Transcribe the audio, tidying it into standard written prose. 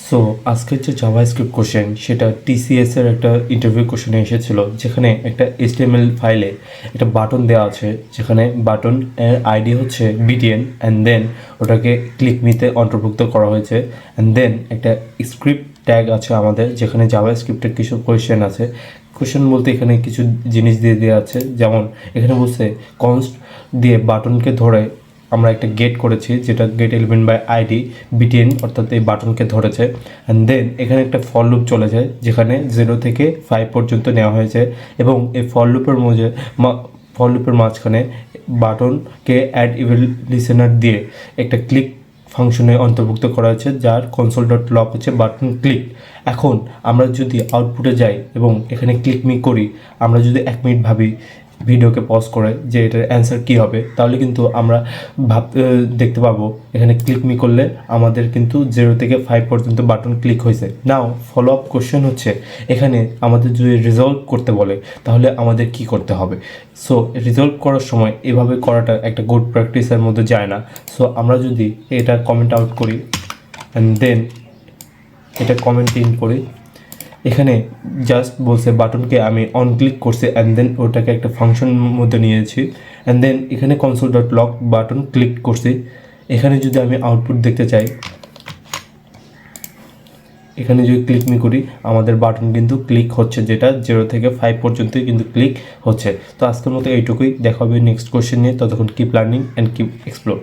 So আজকের যে JavaScript question সেটা টিসিএস এর একটা ইন্টারভিউ কোশ্চেনে এসেছিল, যেখানে একটা এইচটিএমএল ফাইলে একটা বাটন দেওয়া আছে, যেখানে বাটন এর আইডি হচ্ছে বিটিএন অ্যান্ড দেন ওটাকে ক্লিক মিতে অন্তর্ভুক্ত করা হয়েছে। অ্যান্ড দেন একটা স্ক্রিপ্ট ট্যাগ আছে আমাদের, যেখানে জাভাস্ক্রিপ্টের কিছু কোয়েশ্চেন আছে। কোয়েশ্চেন বলতে এখানে কিছু জিনিস দিয়ে দেওয়া আছে, যেমন এখানে বলছে কনস্ট দিয়ে বাটনকে ধরে আমরা একটা গেট করেছি, যেটা গেট এলিমেন্ট বাই আইডি বিটিএন, অর্থাৎ এই বাটনকে ধরেছে। অ্যান্ড দেন এখানে একটা ফর লুপ চলে যায়, যেখানে 0 থেকে 5 পর্যন্ত নেওয়া হয়েছে, এবং এই ফর লুপের মাঝখানে বাটনকে অ্যাড ইভেল লিসেনার দিয়ে একটা ক্লিক ফাংশনে অন্তর্ভুক্ত করা হয়েছে, যার কনসোল ডট লগ হচ্ছে বাটন ক্লিক। এখন আমরা যদি আউটপুটে যাই এবং এখানে ক্লিক মি করি, আমরা যদি 1 মিনিট ভাবি ভিডিওকে পজ করে যে এটার অ্যান্সার কী হবে, তাহলে কিন্তু আমরা দেখতে পাবো এখানে ক্লিক মি করলে আমাদের কিন্তু 0 থেকে 5 পর্যন্ত বাটন ক্লিক হয়েছে। নাও ফলো আপ কোশ্চেন হচ্ছে, এখানে আমাদের যদি রিজলভ করতে বলে তাহলে আমাদের কি করতে হবে। সো রিজলভ করার সময় এভাবে করাটা একটা গুড প্র্যাকটিসের মধ্যে যায় না। সো আমরা যদি এটা কমেন্ট আউট করি অ্যান্ড দেন এটা কমেন্ট ইন করি, এখানে জাস্ট বলছে বাটনকে আমি অন ক্লিক করছি অ্যান্ড দেন ওটাকে একটা ফাংশন মধ্যে নিয়েছি, অ্যান্ড দেন এখানে console dot log button click করছি। এখানে যদি আমি আউটপুট দেখতে চাই, এখানে যদি ক্লিক মি করি, আমাদের বাটন কিন্তু ক্লিক হচ্ছে, যেটা 0 থেকে 5 পর্যন্তই কিন্তু ক্লিক হচ্ছে। তো আজকের মতো এইটুকুই, দেখা হবে নেক্সট কোয়েশ্চেন নিয়ে। ততক্ষণ keep learning and keep explore.